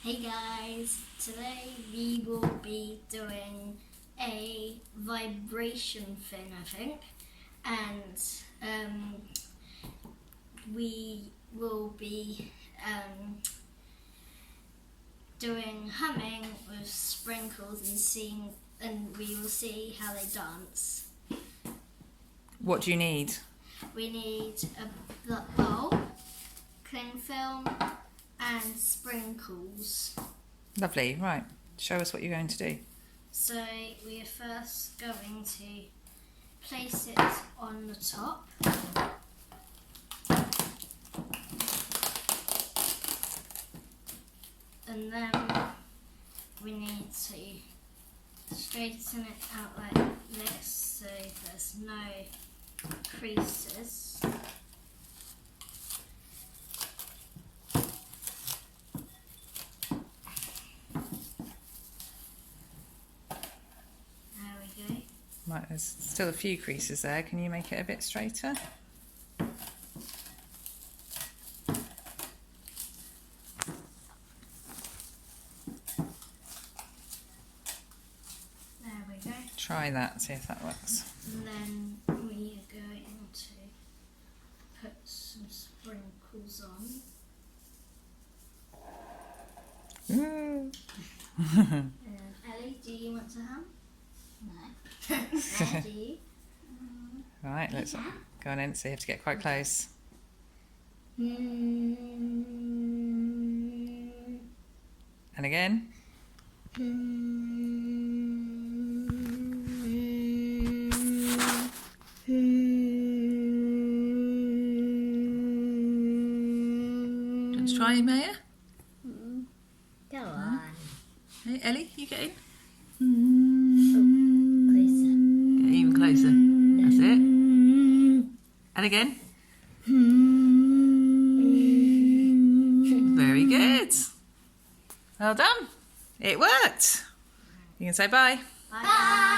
Hey guys, today we will be doing a vibration thing, I think, and we will be doing humming with sprinkles and we will see how they dance. What do you need? We need a bowl, cling film, and sprinkles. Lovely, right. Show us what you're going to do. So we are first going to place it on the top. And then we need to straighten it out like this so there's no creases. There we go. Right, there's still a few creases there. Can you make it a bit straighter? There we go. Try that, see if that works. And then we are going to put some sprinkles on. Ooh. Ellie, do you want to hum? No. Ellie, do you? Right, let's go on in, so you have to get quite close. And again. Do you want to try, Maya? Go on. Hey, Ellie, you get in? Closer. Get even closer. That's it. And again. Very good. Well done. It worked. You can say bye. Bye.